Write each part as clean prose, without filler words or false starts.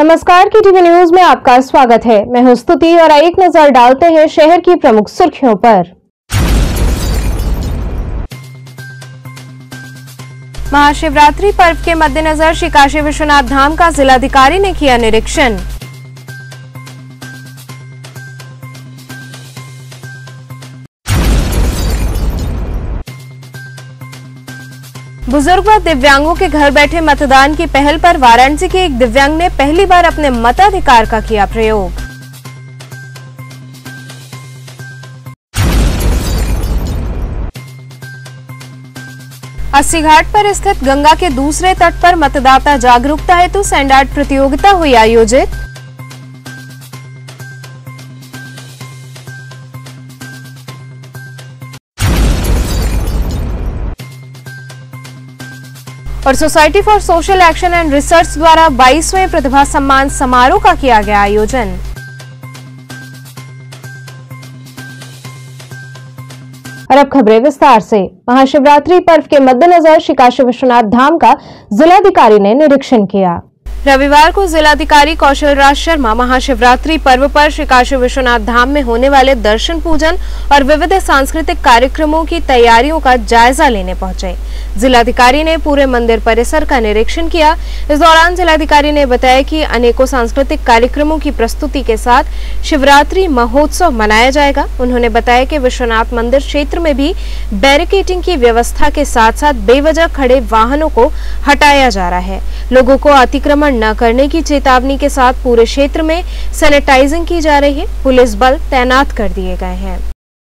नमस्कार की TV news में आपका स्वागत है। मैं हूं स्तुति और एक नजर डालते हैं शहर की प्रमुख सुर्खियों पर। महाशिवरात्रि पर्व के मद्देनजर श्री काशी विश्वनाथ धाम का जिलाधिकारी ने किया निरीक्षण। बुजुर्ग व दिव्यांगों के घर बैठे मतदान की पहल पर वाराणसी के एक दिव्यांग ने पहली बार अपने मताधिकार का किया प्रयोग। अस्सी घाट पर स्थित गंगा के दूसरे तट पर मतदाता जागरूकता हेतु सैंड आर्ट प्रतियोगिता हुई आयोजित। और society for social action and research द्वारा 22वें प्रतिभा सम्मान समारोह का किया गया आयोजन। और अब खबरें विस्तार से। महाशिवरात्रि पर्व के मद्देनजर श्री काशी विश्वनाथ धाम का जिलाधिकारी ने निरीक्षण किया। रविवार को जिलाधिकारी कौशल राज शर्मा महाशिवरात्रि पर्व पर श्री काशी विश्वनाथ धाम में होने वाले दर्शन पूजन और विविध सांस्कृतिक कार्यक्रमों की तैयारियों का जायजा लेने पहुंचे। जिलाधिकारी ने पूरे मंदिर परिसर का निरीक्षण किया। इस दौरान जिलाधिकारी ने बताया कि अनेकों सांस्कृतिक कार्यक्रमों की प्रस्तुति के साथ शिवरात्रि महोत्सव मनाया जाएगा। उन्होंने बताया कि विश्वनाथ मंदिर क्षेत्र में भी बैरिकेडिंग की व्यवस्था के साथ साथ बेवजह खड़े वाहनों को हटाया जा रहा है। लोगों को अतिक्रमण न करने की चेतावनी के साथ पूरे क्षेत्र में सैनिटाइजिंग की जा रही है। पुलिस बल तैनात कर दिए गए हैं।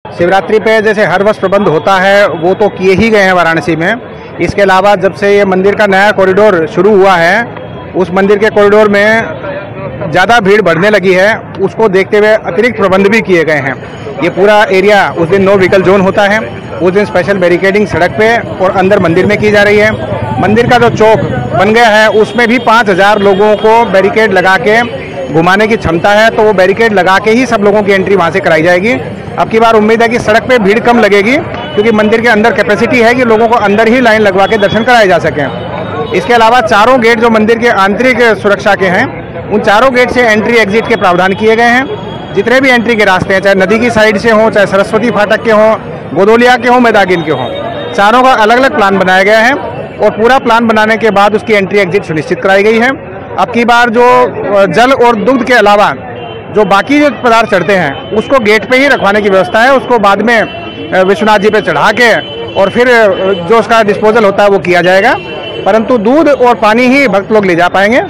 शिवरात्रि पे जैसे हर वर्ष प्रबंध होता है वो तो किए ही गए हैं वाराणसी में। इसके अलावा जब से ये मंदिर का नया कॉरिडोर शुरू हुआ है उस मंदिर के कॉरिडोर में ज़्यादा भीड़ बढ़ने लगी है, उसको देखते हुए अतिरिक्त प्रबंध भी किए गए हैं। ये पूरा एरिया उस दिन नो व्हीकल जोन होता है, उस दिन स्पेशल बैरिकेडिंग सड़क पे और अंदर मंदिर में की जा रही है। मंदिर का जो चौक बन गया है उसमें भी 5000 लोगों को बैरिकेड लगा के घुमाने की क्षमता है, तो वो बैरिकेड लगा के ही सब लोगों की एंट्री वहाँ से कराई जाएगी। अब की बार उम्मीद है कि सड़क पे भीड़ कम लगेगी क्योंकि मंदिर के अंदर कैपेसिटी है कि लोगों को अंदर ही लाइन लगवा के दर्शन कराए जा सकें। इसके अलावा चारों गेट जो मंदिर के आंतरिक सुरक्षा के हैं उन चारों गेट से एंट्री एग्जिट के प्रावधान किए गए हैं। जितने भी एंट्री के रास्ते हैं, चाहे नदी की साइड से हों, चाहे सरस्वती फाटक के हों, गोदोलिया के हों, मैदागिन के हों, चारों का अलग अलग प्लान बनाया गया है और पूरा प्लान बनाने के बाद उसकी एंट्री एग्जिट सुनिश्चित कराई गई है। अब की बार जो जल और दुग्ध के अलावा जो बाकी जो पदार्थ चढ़ते हैं उसको गेट पे ही रखवाने की व्यवस्था है। उसको बाद में विश्वनाथ जी पे चढ़ा के और फिर जो उसका डिस्पोजल होता है वो किया जाएगा, परंतु दूध और पानी ही भक्त लोग ले जा पाएंगे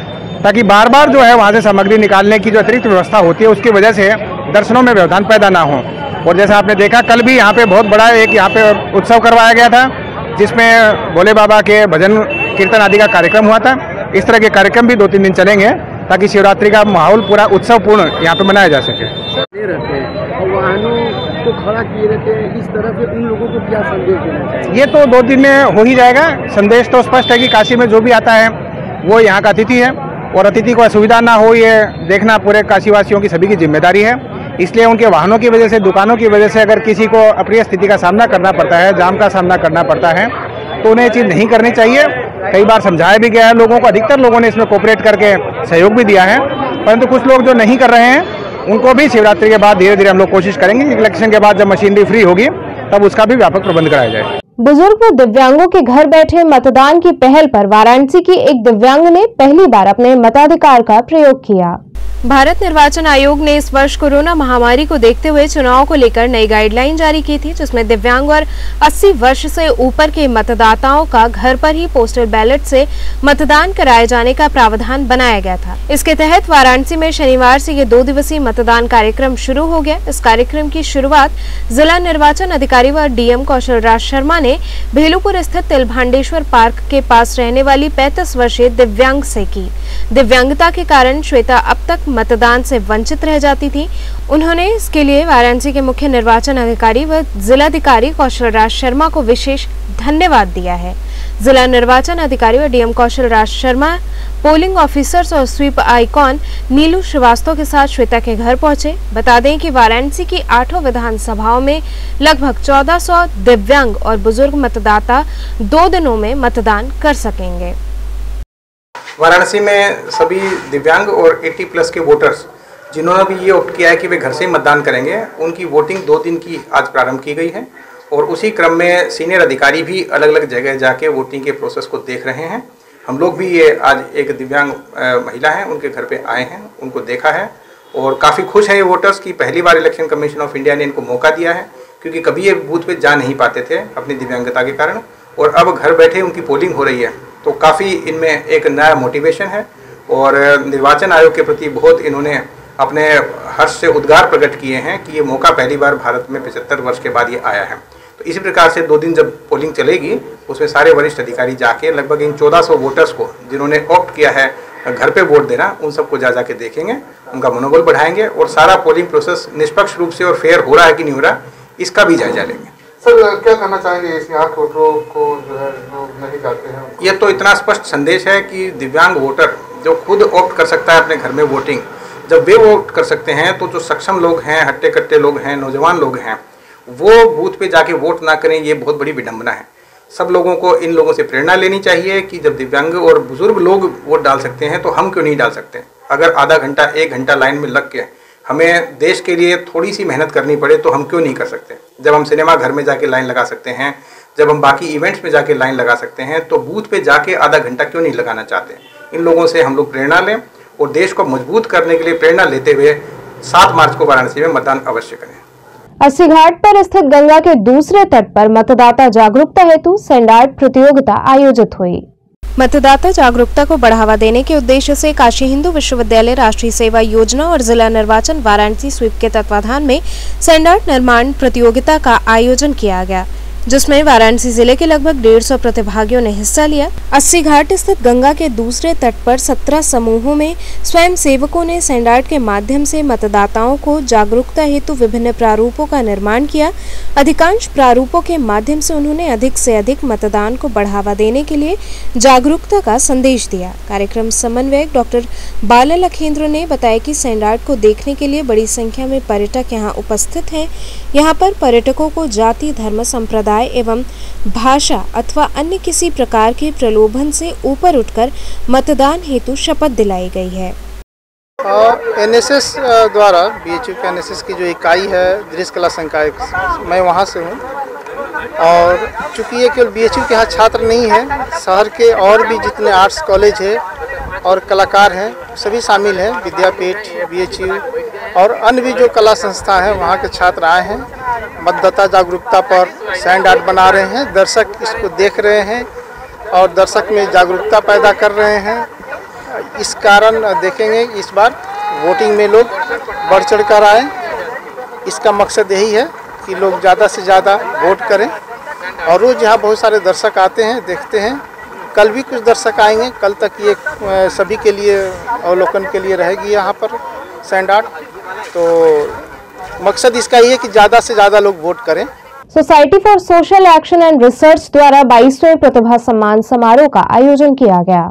ताकि बार बार जो है वहाँ से सामग्री निकालने की जो अतिरिक्त व्यवस्था होती है उसकी वजह से दर्शनों में व्यवधान पैदा ना हो। और जैसा आपने देखा कल भी यहाँ पे बहुत बड़ा एक यहाँ पे उत्सव करवाया गया था जिसमें भोले बाबा के भजन कीर्तन आदि का कार्यक्रम हुआ था। इस तरह के कार्यक्रम भी 2-3 दिन चलेंगे ताकि शिवरात्रि का माहौल पूरा उत्सवपूर्ण यहाँ पे मनाया जा सके। वाहनों को खड़ा किए रहते हैं, इस तरह से उन लोगों को क्या संदेश देना चाहिए? ये तो 2 दिन में हो ही जाएगा। संदेश तो स्पष्ट है कि काशी में जो भी आता है वो यहाँ का अतिथि है और अतिथि को असुविधा ना हो ये देखना पूरे काशीवासियों की सभी की जिम्मेदारी है। इसलिए उनके वाहनों की वजह से, दुकानों की वजह से अगर किसी को अप्रिय स्थिति का सामना करना पड़ता है, जाम का सामना करना पड़ता है, तो उन्हें ये चीज़ नहीं करनी चाहिए। कई बार समझाया भी गया है लोगों को, अधिकतर लोगों ने इसमें कोऑपरेट करके सहयोग भी दिया है, परंतु कुछ लोग जो नहीं कर रहे हैं उनको भी शिवरात्रि के बाद धीरे धीरे हम लोग कोशिश करेंगे कि इलेक्शन के बाद जब मशीनरी फ्री होगी तब उसका भी व्यापक प्रबंध कराया जाए। बुजुर्ग व दिव्यांगों के घर बैठे मतदान की पहल पर वाराणसी की एक दिव्यांग ने पहली बार अपने मताधिकार का प्रयोग किया। भारत निर्वाचन आयोग ने इस वर्ष कोरोना महामारी को देखते हुए चुनाव को लेकर नई गाइडलाइन जारी की थी, जिसमें दिव्यांग और 80 वर्ष से ऊपर के मतदाताओं का घर पर ही पोस्टल बैलेट से मतदान कराए जाने का प्रावधान बनाया गया था। इसके तहत वाराणसी में शनिवार से ये 2 दिवसीय मतदान कार्यक्रम शुरू हो गया। इस कार्यक्रम की शुरुआत जिला निर्वाचन अधिकारी व डीएम कौशल राज शर्मा ने भेलूपुर स्थित तिलभांडेश्वर पार्क के पास रहने वाली 35 वर्षीय दिव्यांग से की। दिव्यांगता के कारण श्वेता अब तक मतदान से वंचित रह जाती थी। उन्होंने इसके लिए वाराणसी के मुख्य निर्वाचन अधिकारी व जिलाधिकारी कौशल राज शर्मा को विशेष धन्यवाद दिया है। जिला निर्वाचन अधिकारी व DM Kaushal Raj Sharma polling officers और स्वीप आइकॉन नीलू श्रीवास्तव के साथ श्वेता के घर पहुंचे। बता दें कि वाराणसी की 8 विधानसभाओं में लगभग 1400 दिव्यांग और बुजुर्ग मतदाता 2 दिनों में मतदान कर सकेंगे। वाराणसी में सभी दिव्यांग और 80 प्लस के वोटर्स जिन्होंने भी ये ऑप्ट किया है कि वे घर से ही मतदान करेंगे, उनकी वोटिंग 2 दिन की आज प्रारंभ की गई है और उसी क्रम में सीनियर अधिकारी भी अलग अलग जगह जाके वोटिंग के प्रोसेस को देख रहे हैं। हम लोग भी ये आज एक दिव्यांग महिला हैं उनके घर पे आए हैं, उनको देखा है और काफ़ी खुश हैं ये वोटर्स की पहली बार इलेक्शन कमीशन ऑफ इंडिया ने इनको मौका दिया है, क्योंकि कभी ये बूथ पे जा नहीं पाते थे अपनी दिव्यांगता के कारण, और अब घर बैठे उनकी पोलिंग हो रही है। तो काफ़ी इनमें एक नया मोटिवेशन है और निर्वाचन आयोग के प्रति बहुत इन्होंने अपने हर्ष से उद्गार प्रकट किए हैं कि ये मौका पहली बार भारत में 75 वर्ष के बाद ये आया है। तो इसी प्रकार से 2 दिन जब पोलिंग चलेगी उसमें सारे वरिष्ठ अधिकारी जाके लगभग इन 1400 वोटर्स को जिन्होंने ऑप्ट किया है घर पे वोट देना, उन सबको जा के देखेंगे, उनका मनोबल बढ़ाएंगे और सारा पोलिंग प्रोसेस निष्पक्ष रूप से और फेयर हो रहा है कि नहीं हो रहा इसका भी जायजा लेंगे। सर, क्या कहना चाहेंगे इस यहाँ के वोटरों को जो है जो नहीं जाते हैं? ये तो इतना स्पष्ट संदेश है कि दिव्यांग वोटर जो खुद ऑप्ट कर सकता है अपने घर में वोटिंग, जब वे वोट कर सकते हैं तो जो सक्षम लोग हैं, हट्टे कट्टे लोग हैं, नौजवान लोग हैं, वो बूथ पे जाके वोट ना करें, ये बहुत बड़ी विडंबना है। सब लोगों को इन लोगों से प्रेरणा लेनी चाहिए कि जब दिव्यांग और बुजुर्ग लोग वोट डाल सकते हैं तो हम क्यों नहीं डाल सकते। अगर आधा घंटा 1 घंटा लाइन में लग के हमें देश के लिए थोड़ी सी मेहनत करनी पड़े तो हम क्यों नहीं कर सकते। जब हम सिनेमा घर में जाके लाइन लगा सकते हैं, जब हम बाकी इवेंट्स में जाके लाइन लगा सकते हैं, तो बूथ पे जाके आधा घंटा क्यों नहीं लगाना चाहते। इन लोगों से हम लोग प्रेरणा लें और देश को मजबूत करने के लिए प्रेरणा लेते हुए 7 मार्च को वाराणसी में मतदान अवश्य करें। अस्सी घाट पर स्थित गंगा के दूसरे तट पर मतदाता जागरूकता हेतु सैंड आर्ट प्रतियोगिता आयोजित हुई। मतदाता जागरूकता को बढ़ावा देने के उद्देश्य से काशी हिंदू विश्वविद्यालय राष्ट्रीय सेवा योजना और जिला निर्वाचन वाराणसी स्वीप के तत्वाधान में सैंड आर्ट निर्माण प्रतियोगिता का आयोजन किया गया, जिसमें वाराणसी जिले के लगभग 150 प्रतिभागियों ने हिस्सा लिया। अस्सी घाट स्थित गंगा के दूसरे तट पर 17 समूहों में स्वयं सेवकों ने सैंड आर्ट के माध्यम से मतदाताओं को जागरूकता हेतु विभिन्न प्रारूपों का निर्माण किया। अधिकांश प्रारूपों के माध्यम से उन्होंने अधिक से अधिक मतदान को बढ़ावा देने के लिए जागरूकता का संदेश दिया। कार्यक्रम समन्वयक डॉक्टर बाला लखेंद्र ने बताया कि सैंड आर्ट को देखने के लिए बड़ी संख्या में पर्यटक यहाँ उपस्थित हैं। यहाँ पर पर्यटकों को जाति, धर्म, संप्रदाय एवं भाषा अथवा अन्य किसी प्रकार के प्रलोभन से ऊपर उठकर मतदान हेतु शपथ दिलाई गई है। एनएसएस द्वारा बीएचयू के एनएसएस की जो इकाई है दृश्य कला संकाय, मैं वहाँ से हूँ और चूँकि ये केवल बीएचयू के यहाँ छात्र नहीं है, शहर के और भी जितने आर्ट्स कॉलेज है और कलाकार हैं सभी शामिल हैं। विद्यापीठ, बीएचयू और अन्य भी जो कला संस्था है वहाँ के छात्र आए हैं। मतदाता जागरूकता पर सैंड आर्ट बना रहे हैं, दर्शक इसको देख रहे हैं और दर्शक में जागरूकता पैदा कर रहे हैं। इस कारण देखेंगे इस बार वोटिंग में लोग बढ़ चढ़ कर आए। इसका मकसद यही है कि लोग ज़्यादा से ज़्यादा वोट करें और रोज़ यहाँ बहुत सारे दर्शक आते हैं, देखते हैं। कल भी कुछ दर्शक आएंगे, कल तक ये सभी के लिए अवलोकन के लिए रहेगी यहाँ पर सैंड आर्ट। तो मकसद इसका ये है कि ज़्यादा से ज़्यादा लोग वोट करें। Society for social action and research द्वारा 22वें प्रतिभा सम्मान समारोह का आयोजन किया गया।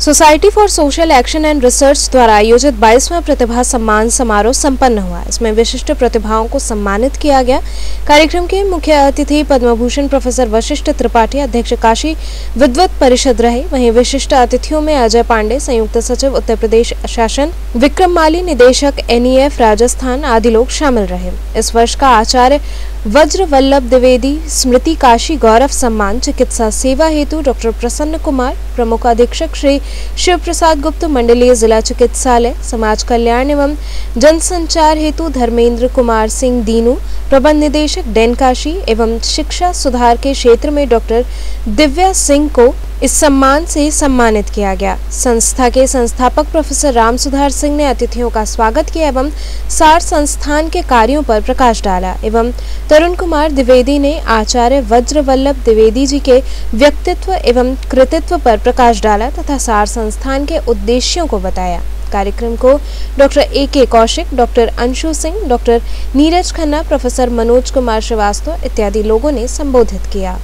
Society for social action and research द्वारा आयोजित 22वां प्रतिभा सम्मान समारोह संपन्न हुआ। इसमें विशिष्ट प्रतिभाओं को सम्मानित किया गया। कार्यक्रम के मुख्य अतिथि पद्म भूषण प्रोफेसर वशिष्ठ त्रिपाठी अध्यक्ष काशी विद्वत परिषद रहे। वहीं विशिष्ट अतिथियों में अजय पांडे संयुक्त सचिव उत्तर प्रदेश शासन, विक्रम माली निदेशक NEF राजस्थान आदि लोग शामिल रहे। इस वर्ष का आचार्य वज्र वल्लभ द्विवेदी स्मृति काशी गौरव सम्मान चिकित्सा सेवा हेतु डॉक्टर प्रसन्न कुमार, प्रमुख अधीक्षक श्री शिव प्रसाद गुप्त मंडलीय जिला चिकित्सालय, समाज कल्याण एवं जनसंचार हेतु धर्मेंद्र कुमार सिंह दीनू, प्रबंध निदेशक डेन काशी एवं शिक्षा सुधार के क्षेत्र में डॉक्टर दिव्या सिंह को इस सम्मान से सम्मानित किया गया। संस्था के संस्थापक प्रोफेसर राम सुधार सिंह ने अतिथियों का स्वागत किया एवं सार संस्थान के कार्यों पर प्रकाश डाला एवं तरुण कुमार द्विवेदी ने आचार्य वज्र वल्लभ द्विवेदी जी के व्यक्तित्व एवं कृतित्व पर प्रकाश डाला तथा सार संस्थान के उद्देश्यों को बताया। कार्यक्रम को doctor AK Kaushik, doctor Anshu Singh, doctor Neeraj Khanna, professor Manoj Kumar Srivastava इत्यादि लोगों ने संबोधित किया।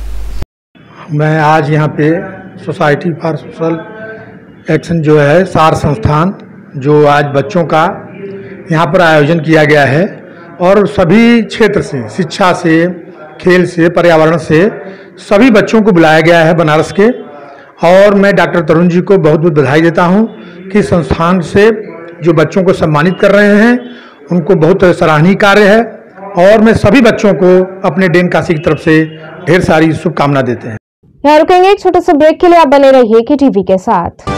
मैं आज यहाँ पे सोसाइटी फॉर सोशल एक्शन जो है सार संस्थान जो आज बच्चों का यहाँ पर आयोजन किया गया है और सभी क्षेत्र से, शिक्षा से, खेल से, पर्यावरण से सभी बच्चों को बुलाया गया है बनारस के। और मैं डॉक्टर तरुण जी को बहुत बहुत बधाई देता हूं कि संस्थान से जो बच्चों को सम्मानित कर रहे हैं उनको बहुत सराहनीय कार्य है, और मैं सभी बच्चों को अपने डेन काशी की तरफ से ढेर सारी शुभकामना देते हैं। यहाँ रुकेंगे एक छोटे से ब्रेक के लिए, आप बने रहिए KTV के साथ।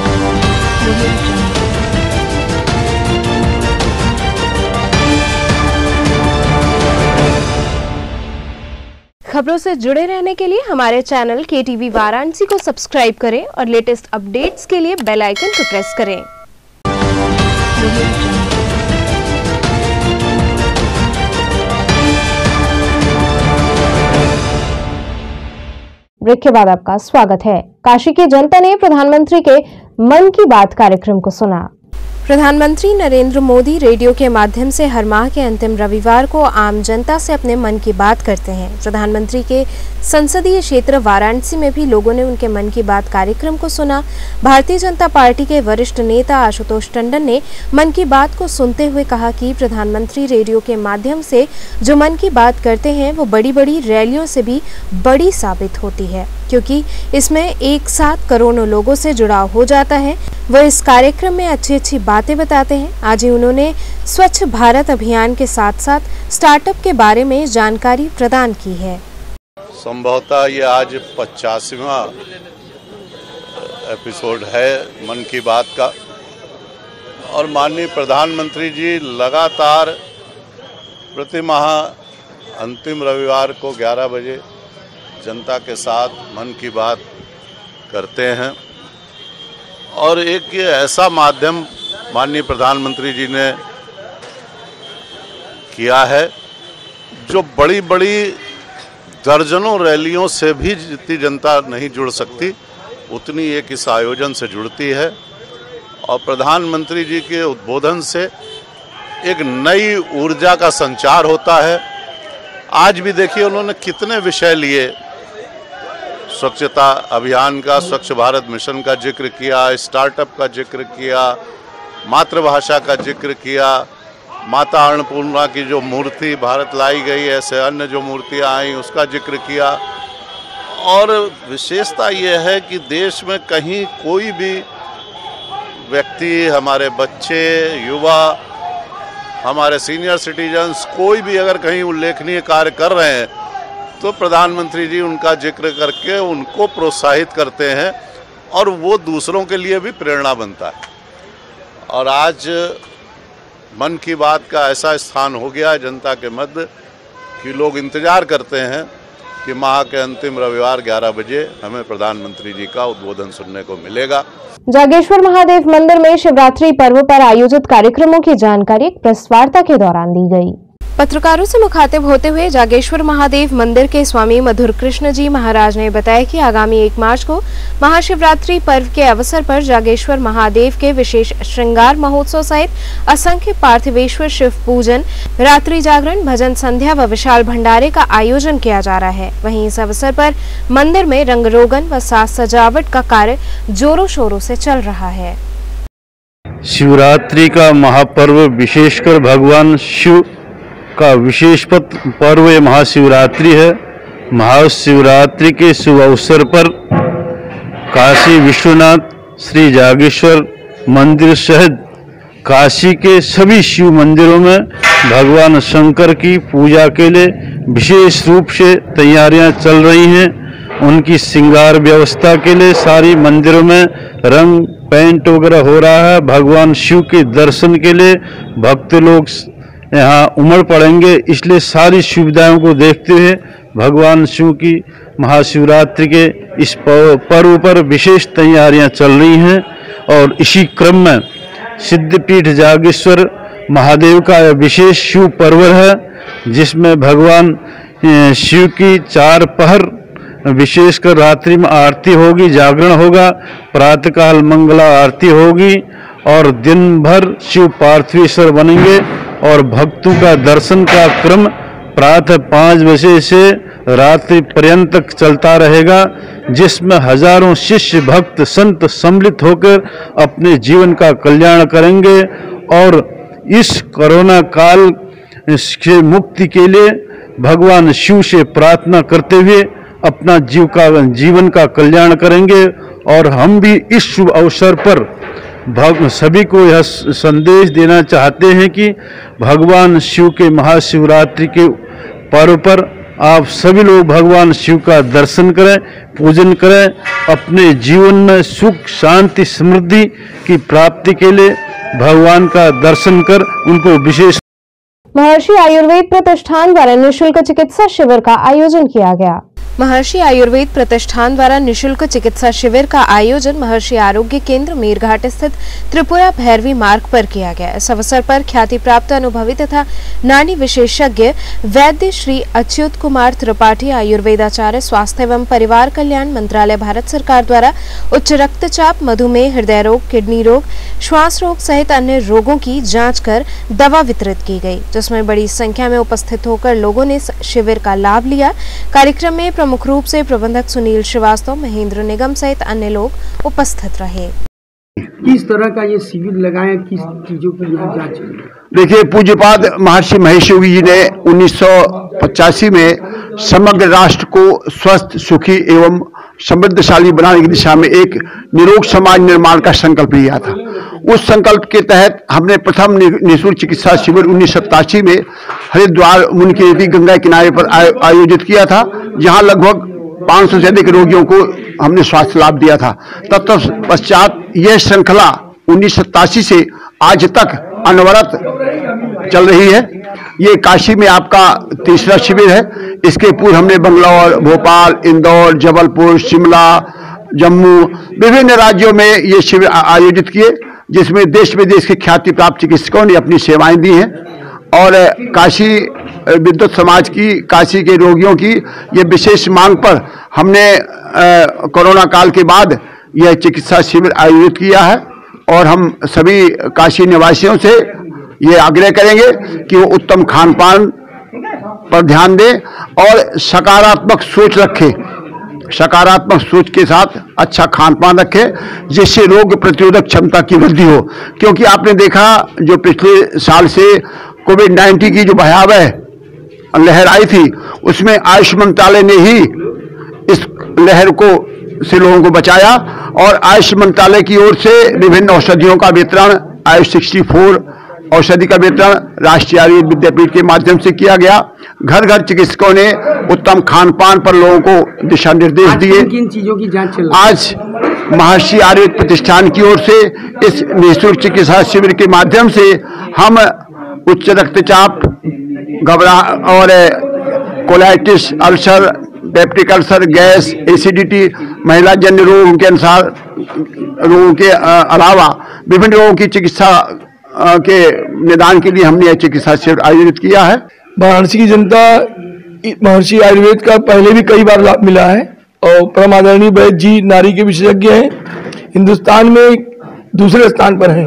खबरों से जुड़े रहने के लिए हमारे चैनल KTV वाराणसी को सब्सक्राइब करें और लेटेस्ट अपडेट्स के लिए बेल आइकन को प्रेस करें। ब्रेक के बाद आपका स्वागत है। काशी की जनता ने प्रधानमंत्री के मन की बात कार्यक्रम को सुना। प्रधानमंत्री नरेंद्र मोदी रेडियो के माध्यम से हर माह के अंतिम रविवार को आम जनता से अपने मन की बात करते हैं। प्रधानमंत्री के संसदीय क्षेत्र वाराणसी में भी लोगों ने उनके मन की बात कार्यक्रम को सुना। भारतीय जनता पार्टी के वरिष्ठ नेता आशुतोष टंडन ने मन की बात को सुनते हुए कहा कि प्रधानमंत्री रेडियो के माध्यम से जो मन की बात करते हैं वो बड़ी बड़ी रैलियों से भी बड़ी साबित होती है, क्योंकि इसमें एक साथ करोड़ों लोगों से जुड़ाव हो जाता है। वो इस कार्यक्रम में अच्छी अच्छी बातें बताते हैं। आज ही उन्होंने स्वच्छ भारत अभियान के साथ साथ स्टार्टअप के बारे में जानकारी प्रदान की है। संभवतः ये आज 85वां एपिसोड है मन की बात का, और माननीय प्रधानमंत्री जी लगातार प्रति माह अंतिम रविवार को 11 बजे जनता के साथ मन की बात करते हैं। और एक ये ऐसा माध्यम माननीय प्रधानमंत्री जी ने किया है जो बड़ी बड़ी दर्जनों रैलियों से भी जितनी जनता नहीं जुड़ सकती उतनी एक इस आयोजन से जुड़ती है। और प्रधानमंत्री जी के उद्बोधन से एक नई ऊर्जा का संचार होता है। आज भी देखिए उन्होंने कितने विषय लिए, स्वच्छता अभियान का, स्वच्छ भारत मिशन का जिक्र किया, स्टार्टअप का जिक्र किया, मातृभाषा का जिक्र किया, माता अन्नपूर्णा की जो मूर्ति भारत लाई गई, ऐसे अन्य जो मूर्तियां आई उसका जिक्र किया। और विशेषता ये है कि देश में कहीं कोई भी व्यक्ति, हमारे बच्चे, युवा, हमारे सीनियर सिटीजन्स, कोई भी अगर कहीं उल्लेखनीय कार्य कर रहे हैं तो प्रधानमंत्री जी उनका जिक्र करके उनको प्रोत्साहित करते हैं और वो दूसरों के लिए भी प्रेरणा बनता है। और आज मन की बात का ऐसा स्थान हो गया जनता के मध्य कि लोग इंतजार करते हैं कि माह के अंतिम रविवार 11 बजे हमें प्रधानमंत्री जी का उद्बोधन सुनने को मिलेगा। जागेश्वर महादेव मंदिर में शिवरात्रि पर्व पर आयोजित कार्यक्रमों की जानकारी एक प्रेस वार्ता के दौरान दी गई। पत्रकारों से मुखातिब होते हुए जागेश्वर महादेव मंदिर के स्वामी मधुर कृष्ण जी महाराज ने बताया कि आगामी 1 मार्च को महाशिवरात्रि पर्व के अवसर पर जागेश्वर महादेव के विशेष श्रृंगार महोत्सव सहित असंख्य पार्थिवेश्वर शिव पूजन, रात्रि जागरण, भजन संध्या व विशाल भंडारे का आयोजन किया जा रहा है। वहीं इस अवसर पर मंदिर में रंग रोगन व साज सजावट का कार्य जोरों शोरों से चल रहा है। शिवरात्रि का महापर्व विशेषकर भगवान शिव का विशेष पर्व महाशिवरात्रि है। महाशिवरात्रि के शुभ अवसर पर काशी विश्वनाथ श्री जागेश्वर मंदिर सहित काशी के सभी शिव मंदिरों में भगवान शंकर की पूजा के लिए विशेष रूप से तैयारियां चल रही हैं। उनकी श्रृंगार व्यवस्था के लिए सारी मंदिरों में रंग पेंट वगैरह हो रहा है। भगवान शिव के दर्शन के लिए भक्त लोग यहाँ उमड़ पड़ेंगे, इसलिए सारी सुविधाओं को देखते हुए भगवान शिव की महाशिवरात्रि के इस पर्व पर विशेष तैयारियां चल रही हैं। और इसी क्रम में सिद्धपीठ जागेश्वर महादेव का विशेष शिव पर्व है, जिसमें भगवान शिव की 4 पहर विशेषकर रात्रि में आरती होगी, जागरण होगा, प्रातःकाल मंगला आरती होगी और दिन भर शिव पार्थिवेश्वर बनेंगे। और भक्तों का दर्शन का क्रम प्रातः 5 बजे से रात्रि पर्यंत तक चलता रहेगा, जिसमें हजारों शिष्य भक्त संत सम्मिलित होकर अपने जीवन का कल्याण करेंगे। और इस कोरोना काल से मुक्ति के लिए भगवान शिव से प्रार्थना करते हुए अपना जीवन का कल्याण करेंगे और हम भी इस शुभ अवसर पर सभी को यह संदेश देना चाहते हैं कि भगवान शिव के महाशिवरात्रि के पर्व पर आप सभी लोग भगवान शिव का दर्शन करें, पूजन करें, अपने जीवन में सुख शांति समृद्धि की प्राप्ति के लिए भगवान का दर्शन कर उनको विशेष। महर्षि आयुर्वेद प्रतिष्ठान द्वारा निःशुल्क चिकित्सा शिविर का आयोजन किया गया। महर्षि आयुर्वेद प्रतिष्ठान द्वारा निःशुल्क चिकित्सा शिविर का आयोजन महर्षि आरोग्य केंद्र मेरघाट स्थित त्रिपुरा भैरवी मार्ग पर किया गया। इस अवसर पर ख्याति प्राप्त अनुभवी तथा नाड़ी विशेषज्ञ वैद्य श्री अच्युत कुमार त्रिपाठी, आयुर्वेदाचार्य, स्वास्थ्य एवं परिवार कल्याण मंत्रालय, भारत सरकार द्वारा उच्च रक्तचाप, मधुमेह, हृदय रोग, किडनी रोग, श्वास रोग सहित अन्य रोगों की जाँच कर दवा वितरित की गयी, जिसमें बड़ी संख्या में उपस्थित होकर लोगों ने शिविर का लाभ लिया। कार्यक्रम में प्रमुख रूप से प्रबंधक सुनील श्रीवास्तव, महेंद्र निगम सहित अन्य लोग उपस्थित रहे। किस तरह का ये शिविर लगाए, किस चीजों की जांच? देखिए, पूज्यपाद महर्षि महेश योगी जी ने 1985 में समग्र राष्ट्र को स्वस्थ, सुखी एवं समृद्धशाली बनाने की दिशा में एक निरोग समाज निर्माण का संकल्प लिया था। उस संकल्प के तहत हमने प्रथम निःशुल्क चिकित्सा शिविर 1987 में हरिद्वार मुनिकीर्ति गंगा किनारे पर आयोजित किया था, जहां लगभग 500 से अधिक रोगियों को हमने स्वास्थ्य लाभ दिया था। तत्पश्चात यह श्रृंखला 1987 से आज तक अनवरत चल रही है। ये काशी में आपका तीसरा शिविर है। इसके पूर्व हमने बंगलौर, भोपाल, इंदौर, जबलपुर, शिमला, जम्मू, विभिन्न राज्यों में ये शिविर आयोजित किए, जिसमें देश विदेश के ख्याति प्राप्त चिकित्सकों ने अपनी सेवाएं दी हैं। और काशी विद्युत समाज की, काशी के रोगियों की ये विशेष मांग पर हमने कोरोना काल के बाद यह चिकित्सा शिविर आयोजित किया है। और हम सभी काशी निवासियों से ये आग्रह करेंगे कि वो उत्तम खान पान पर ध्यान दें और सकारात्मक सोच रखें, सकारात्मक सोच के साथ अच्छा खान पान रखें, जिससे रोग प्रतिरोधक क्षमता की वृद्धि हो। क्योंकि आपने देखा, जो पिछले साल से कोविड-19 की जो भयावह लहर आई थी, उसमें आयुष मंत्रालय ने ही इस लहर को से लोगों को बचाया। और आयुष मंत्रालय की ओर से विभिन्न औषधियों का वितरण, आयुष 64 औषधि का वितरण राष्ट्रीय आयुर्वेद विद्यापीठ के माध्यम से किया गया। घर घर चिकित्सकों ने उत्तम खान पान पर लोगों को दिशा निर्देश दिए। किन चीजों की जांच चल रही है? आज महर्षि आयुर्वेद प्रतिष्ठान की ओर से इस निःशुल्क चिकित्सा शिविर के माध्यम से हम उच्च रक्तचाप, घबरा और colitis, ulcer, peptic ulcer, gas, acidity, महिला जन्य रोगों के अनुसार रोगों के अलावा विभिन्न रोगों की चिकित्सा के निदान के लिए हमने यह चिकित्सा शिविर आयोजित किया है। वाराणसी की जनता महर्षि आयुर्वेद का पहले भी कई बार लाभ मिला है और परम आदरणीय वैद्य जी नारी के विशेषज्ञ हैं, हिंदुस्तान में दूसरे स्थान पर हैं।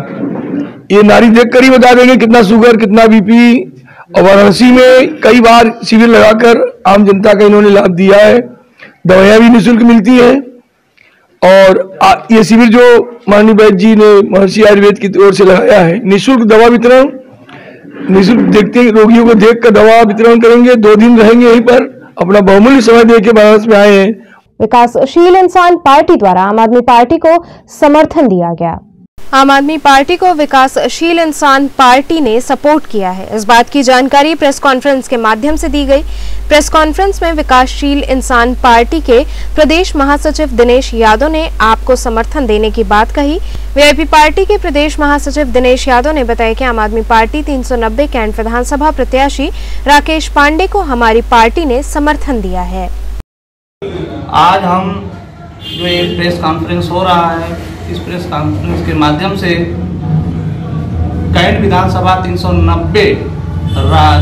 ये नारी देखकर ही बता देंगे कितना शुगर, कितना बीपी। और वाराणसी में कई बार शिविर लगाकर आम जनता का इन्होंने लाभ दिया है। दवाइयाँ भी निःशुल्क मिलती हैं। और ये शिविर जो माननीय वैद्य जी ने महर्षि आयुर्वेद की ओर से लगाया है, निःशुल्क दवा वितरण, निःशुल्क देखते रोगियों को देखकर दवा वितरण करेंगे। 2 दिन रहेंगे यहीं पर, अपना बहुमूल्य समय देके बनारस में आए हैं। विकासशील इंसान पार्टी द्वारा आम आदमी पार्टी को समर्थन दिया गया। आम आदमी पार्टी को विकासशील इंसान पार्टी ने सपोर्ट किया है। इस बात की जानकारी प्रेस कॉन्फ्रेंस के माध्यम से दी गई। प्रेस कॉन्फ्रेंस में विकासशील इंसान पार्टी के प्रदेश महासचिव दिनेश यादव ने आपको समर्थन देने की बात कही। वीआईपी पार्टी के प्रदेश महासचिव दिनेश यादव ने बताया कि आम आदमी पार्टी 390 कैंट विधानसभा प्रत्याशी राकेश पांडे को हमारी पार्टी ने समर्थन दिया है। आज हम जो ये प्रेस कॉन्फ्रेंस हो रहा है, इस प्रेस कॉन्फ्रेंस के माध्यम से कैंट विधानसभा 390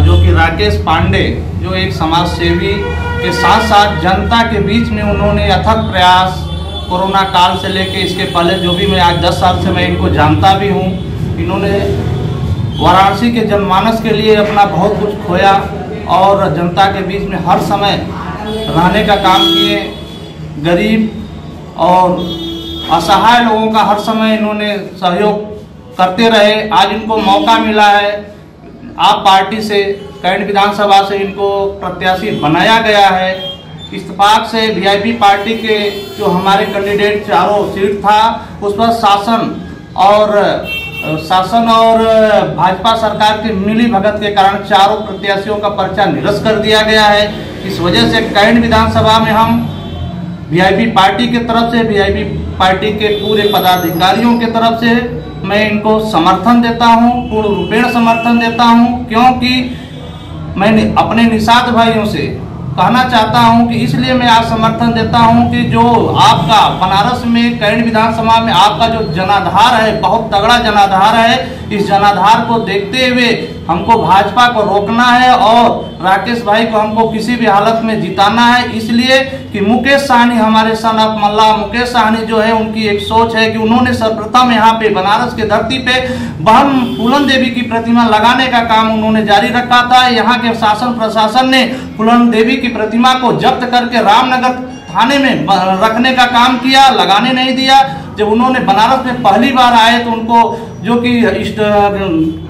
जो कि राकेश पांडे, जो एक समाज सेवी के साथ साथ जनता के बीच में उन्होंने अथक प्रयास, कोरोना काल से लेके इसके पहले जो भी मैं आज 10 साल से मैं इनको जानता भी हूँ, इन्होंने वाराणसी के जनमानस के लिए अपना बहुत कुछ खोया और जनता के बीच में हर समय रहने का काम किए। गरीब और असहाय लोगों का हर समय इन्होंने सहयोग करते रहे। आज इनको मौका मिला है, आप पार्टी से कैंट विधानसभा से इनको प्रत्याशी बनाया गया है। इत्तेफाक से वीआईपी पार्टी के जो हमारे कैंडिडेट चारों सीट था उस पर शासन और भाजपा सरकार की मिली भगत के कारण चारों प्रत्याशियों का पर्चा निरस्त कर दिया गया है। इस वजह से कैंट विधानसभा में हम वीआईपी पार्टी की तरफ से, वीआईपी पार्टी के पूरे पदाधिकारियों की तरफ से मैं इनको समर्थन देता हूं, पूर्ण रूपेण समर्थन देता हूं, क्योंकि मैं अपने निषाद भाइयों से कहना चाहता हूं कि इसलिए मैं आज समर्थन देता हूं कि जो आपका बनारस में कैंट विधानसभा में आपका जो जनाधार है, बहुत तगड़ा जनाधार है, इस जनाधार को देखते हुए हमको भाजपा को रोकना है और राकेश भाई को हमको किसी भी हालत में जिताना है। इसलिए कि मुकेश साहनी, हमारे सन ऑफ मल्ला मुकेश साहनी जो है, उनकी एक सोच है कि उन्होंने सर्वप्रथम यहाँ पे बनारस के धरती पे बहन फूलन देवी की प्रतिमा लगाने का काम उन्होंने जारी रखा था। यहाँ के शासन प्रशासन ने फूलन देवी की प्रतिमा को जब्त करके रामनगर थाने में रखने का काम किया, लगाने नहीं दिया। जब उन्होंने बनारस में पहली बार आए तो उनको जो कि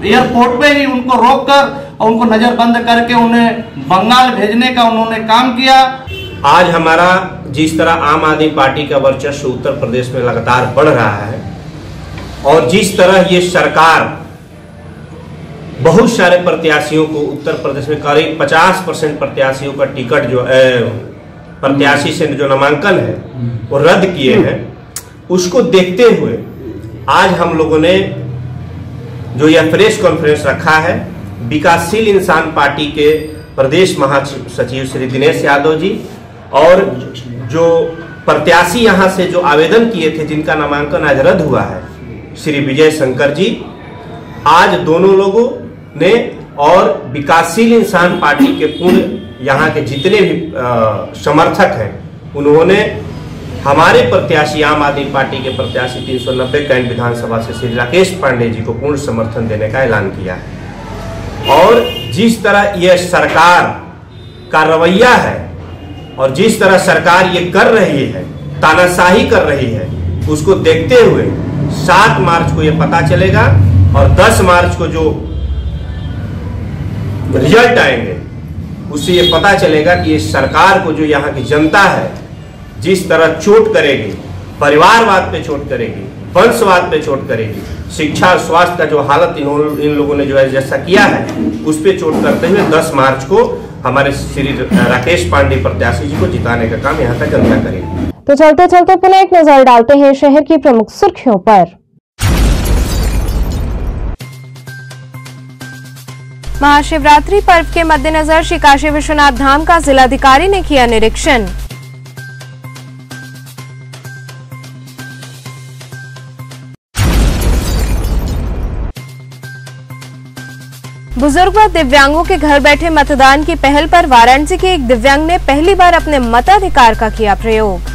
एयरपोर्ट पे ही उनको रोककर और उनको नजरबंद करके उन्हें बंगाल भेजने का उन्होंने काम किया। आज हमारा जिस तरह आम आदमी पार्टी का वर्चस्व उत्तर प्रदेश में लगातार बढ़ रहा है और जिस तरह ये सरकार बहुत सारे प्रत्याशियों को उत्तर प्रदेश में करीब 50% प्रत्याशियों का टिकट जो प्रत्याशी से जो नामांकन है वो रद्द किए हैं, उसको देखते हुए आज हम लोगों ने जो यह प्रेस कॉन्फ्रेंस रखा है, विकासशील इंसान पार्टी के प्रदेश महासचिव श्री दिनेश यादव जी और जो प्रत्याशी यहाँ से जो आवेदन किए थे जिनका नामांकन आज रद्द हुआ है, श्री विजय शंकर जी, आज दोनों लोगों ने और विकासशील इंसान पार्टी के पूर्ण यहाँ के जितने भी समर्थक हैं, उन्होंने हमारे प्रत्याशी आम आदमी पार्टी के प्रत्याशी 390 कैंट विधानसभा से श्री राकेश पांडे जी को पूर्ण समर्थन देने का ऐलान किया है। और जिस तरह यह सरकार का रवैया है और जिस तरह सरकार ये कर रही है, तानाशाही कर रही है, उसको देखते हुए 7 मार्च को ये पता चलेगा और 10 मार्च को जो रिजल्ट आएंगे उससे ये पता चलेगा कि इस सरकार को जो यहाँ की जनता है जिस तरह चोट करेगी, परिवारवाद पे चोट करेगी, वंशवाद पे चोट करेगी, शिक्षा और स्वास्थ्य का जो हालत इन लोगों ने जो है जैसा किया है उस पे चोट करते हुए 10 मार्च को हमारे श्री राकेश पांडे प्रत्याशी जी को जिताने का काम यहाँ तक जनता करेगी। तो चलते चलते पुनः एक नजर डालते हैं शहर की प्रमुख सुर्खियों पर। महाशिवरात्रि पर्व के मद्देनजर श्री काशी विश्वनाथ धाम का जिलाधिकारी ने किया निरीक्षण। बुजुर्ग व दिव्यांगों के घर बैठे मतदान की पहल पर वाराणसी के एक दिव्यांग ने पहली बार अपने मताधिकार का किया प्रयोग।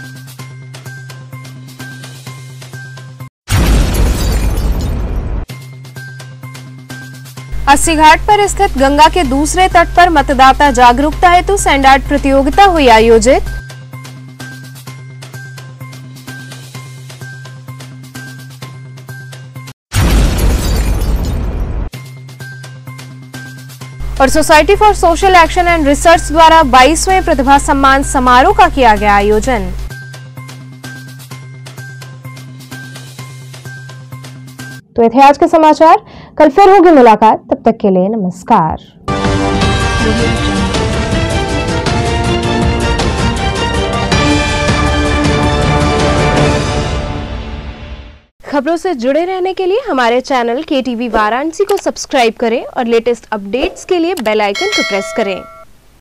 अस्सी घाट पर स्थित गंगा के दूसरे तट पर मतदाता जागरूकता हेतु सैंड आर्ट प्रतियोगिता हुई आयोजित। और society for social action and research द्वारा 22वें प्रतिभा सम्मान समारोह का किया गया आयोजन। तो ये थे आज के समाचार, कल फिर होगी मुलाकात, तब तक के लिए नमस्कार। खबरों से जुड़े रहने के लिए हमारे चैनल KTV वाराणसी को सब्सक्राइब करें और लेटेस्ट अपडेट्स के लिए बेल आइकन को प्रेस करें।